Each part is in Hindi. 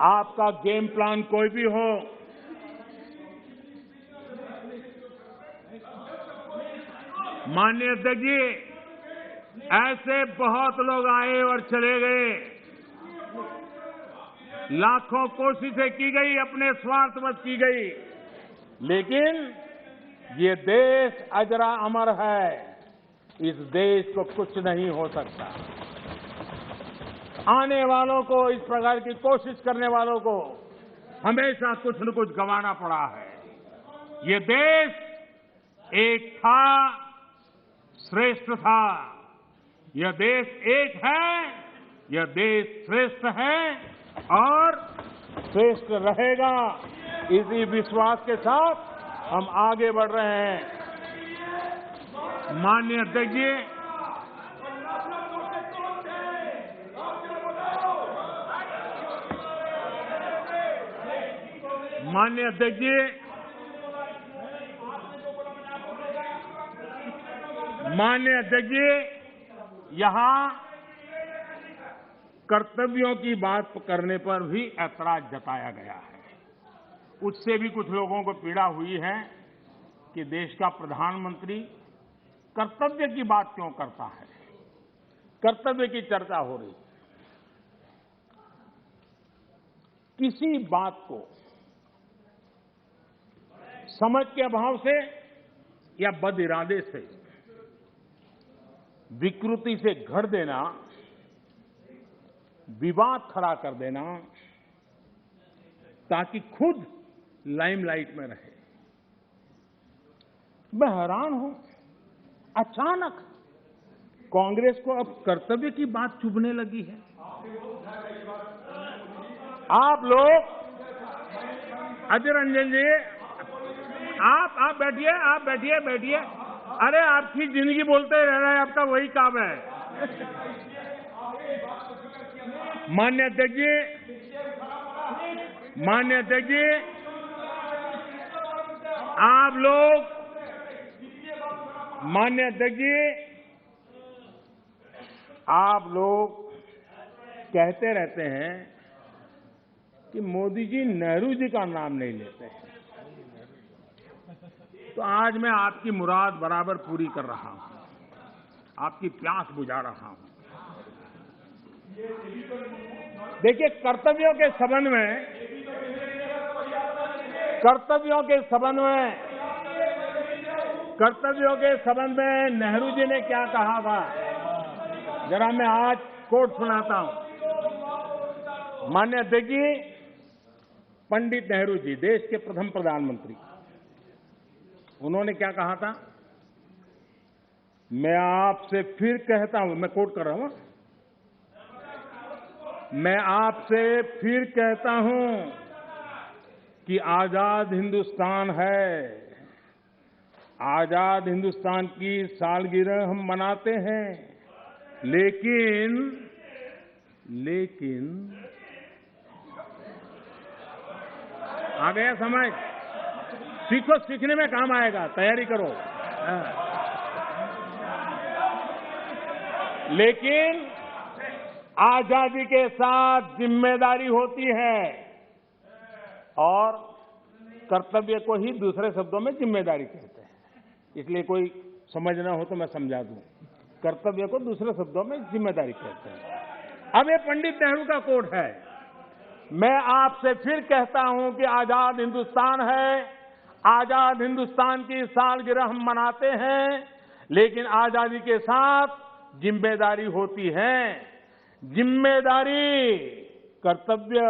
आपका गेम प्लान कोई भी हो, माननीय अध्यक्ष जी, ऐसे बहुत लोग आए और चले गए, लाखों कोशिशें की गई, अपने स्वार्थवश की गई, लेकिन ये देश अजरा अमर है। इस देश को कुछ नहीं हो सकता। आने वालों को, इस प्रकार की कोशिश करने वालों को हमेशा कुछ न कुछ गंवाना पड़ा है। ये देश एक था, श्रेष्ठ था। यह देश एक है, यह देश श्रेष्ठ है और श्रेष्ठ रहेगा। इसी विश्वास के साथ हम आगे बढ़ रहे हैं। माननीय अध्यक्ष जी, माननीय अध्यक्ष जी, माननीय अध्यक्ष जी, यहां कर्तव्यों की बात करने पर भी ऐतराज जताया गया है। उससे भी कुछ लोगों को पीड़ा हुई है कि देश का प्रधानमंत्री कर्तव्य की बात क्यों करता है। कर्तव्य की चर्चा हो रही, किसी बात को समझ के अभाव से या बद इरादे से विकृति से घड़ देना, विवाद खड़ा कर देना ताकि खुद लाइमलाइट में रहे। मैं हैरान हूं, अचानक कांग्रेस को अब कर्तव्य की बात चुभने लगी है। आप लोग, अजय रंजन जी, आप बैठिए। अरे आपकी जिंदगी बोलते रहना है, आपका वही काम है। माननीय अध्यक्ष जी, आप लोग, माननीय अध्यक्ष जी, आप लोग कहते रहते हैं कि मोदी जी नेहरू जी का नाम नहीं लेते हैं, तो आज मैं आपकी मुराद बराबर पूरी कर रहा हूं, आपकी प्यास बुझा रहा हूं। देखिए, कर्तव्यों के संबंध में नेहरू जी ने क्या कहा था, जरा मैं आज कोट सुनाता हूं। माननीय अध्यक्ष जी, पंडित नेहरू जी, देश के प्रथम प्रधानमंत्री, उन्होंने क्या कहा था? मैं आपसे फिर कहता हूं, मैं कोट कर रहा हूं, मैं आपसे फिर कहता हूं कि आजाद हिंदुस्तान है। आजाद हिंदुस्तान की सालगिरह हम मनाते हैं, लेकिन आ गया समझ? सीखो, सीखने में काम आएगा, तैयारी करो। लेकिन आजादी के साथ जिम्मेदारी होती है, और कर्तव्य को ही दूसरे शब्दों में जिम्मेदारी कहते हैं। इसलिए कोई समझना हो तो मैं समझा दूं, कर्तव्य को दूसरे शब्दों में जिम्मेदारी कहते हैं। अब ये पंडित नेहरू का कोट है, मैं आपसे फिर कहता हूं कि आजाद हिंदुस्तान है, आजाद हिंदुस्तान की सालगिरह हम मनाते हैं, लेकिन आजादी के साथ जिम्मेदारी होती है। जिम्मेदारी, कर्तव्य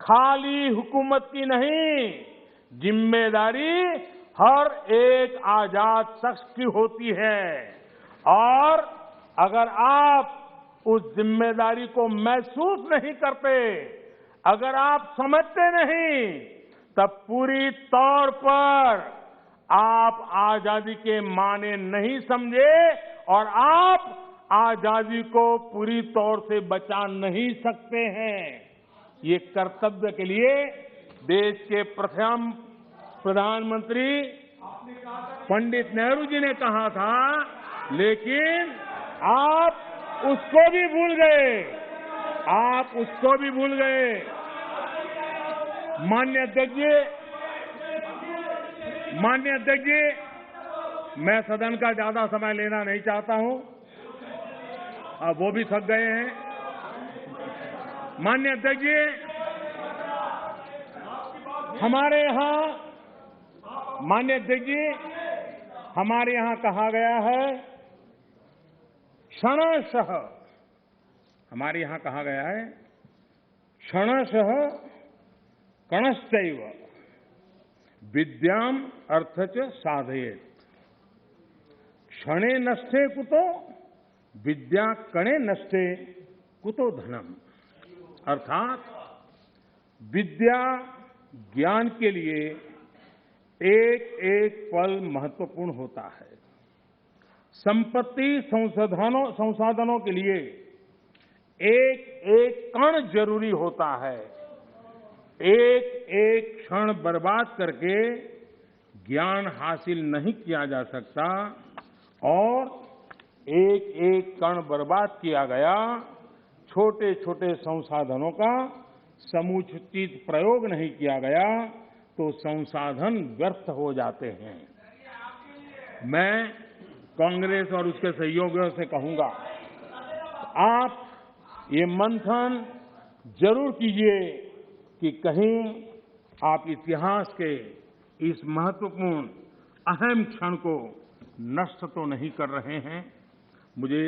खाली हुकूमत की नहीं, जिम्मेदारी हर एक आजाद शख्स की होती है। और अगर आप उस जिम्मेदारी को महसूस नहीं करते, अगर आप समझते नहीं, तब पूरी तौर पर आप आजादी के माने नहीं समझे और आप आजादी को पूरी तौर से बचा नहीं सकते हैं। ये कर्तव्य के लिए देश के प्रथम प्रधानमंत्री पंडित नेहरू जी ने कहा था, लेकिन आप उसको भी भूल गए। माननीय अध्यक्ष जी, मैं सदन का ज्यादा समय लेना नहीं चाहता हूं। अब वो भी थक गए हैं। माननीय अध्यक्ष जी, हमारे यहां कहा गया है क्षणशः, क्षणशः कणश्चैव विद्याम अर्थ च साधयेत्। क्षणे नष्टे कुतो विद्या कणे नष्टे कुतो धनम। अर्थात विद्या ज्ञान के लिए एक एक पल महत्वपूर्ण होता है। संपत्ति संसाधनों के लिए एक एक कण जरूरी होता है। एक एक क्षण बर्बाद करके ज्ञान हासिल नहीं किया जा सकता और एक एक कण बर्बाद किया गया, छोटे छोटे संसाधनों का समुचित प्रयोग नहीं किया गया तो संसाधन व्यर्थ हो जाते हैं। मैं कांग्रेस और उसके सहयोगियों से कहूंगा, आप ये मंथन जरूर कीजिए कि कहीं आप इतिहास के इस महत्वपूर्ण अहम क्षण को नष्ट तो नहीं कर रहे हैं। मुझे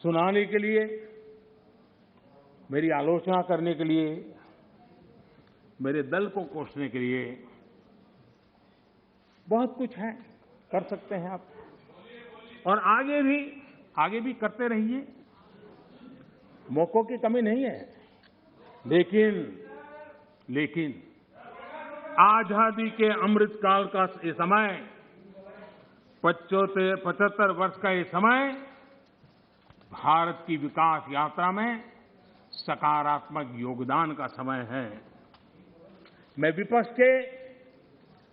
सुनाने के लिए, मेरी आलोचना करने के लिए, मेरे दल को कोसने के लिए बहुत कुछ है, कर सकते हैं आप और आगे भी करते रहिए। मौकों की कमी नहीं है, लेकिन आजादी के अमृत काल का ये समय, 75 वर्ष का ये समय भारत की विकास यात्रा में सकारात्मक योगदान का समय है। मैं विपक्ष के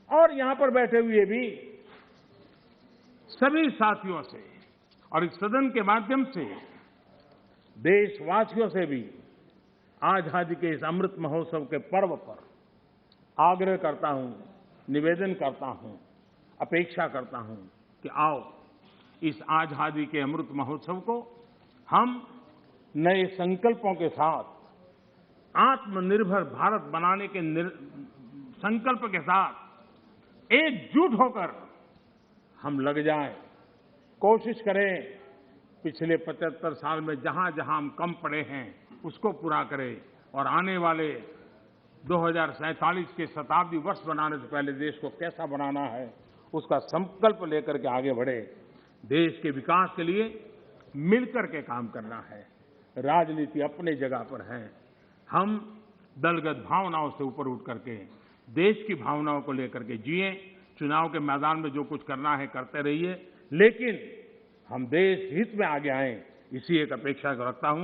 और यहां पर बैठे हुए भी सभी साथियों से और इस सदन के माध्यम से देशवासियों से भी आजादी के इस अमृत महोत्सव के पर्व पर आग्रह करता हूं, निवेदन करता हूं, अपेक्षा करता हूं कि आओ इस आजादी के अमृत महोत्सव को हम नए संकल्पों के साथ, आत्मनिर्भर भारत बनाने के संकल्प के साथ एकजुट होकर हम लग जाएं, कोशिश करें पिछले 75 साल में जहां जहां हम कम पड़े हैं उसको पूरा करें और आने वाले 2047 के शताब्दी वर्ष बनाने से पहले देश को कैसा बनाना है उसका संकल्प लेकर के आगे बढ़े। देश के विकास के लिए मिलकर के काम करना है। राजनीति अपनी जगह पर है। हम दलगत भावनाओं से ऊपर उठ करके देश की भावनाओं को लेकर के जिए। चुनाव के मैदान में जो कुछ करना है करते रहिए, लेकिन हम देश हित में आगे आएं, इसी एक अपेक्षा को रखता हूं।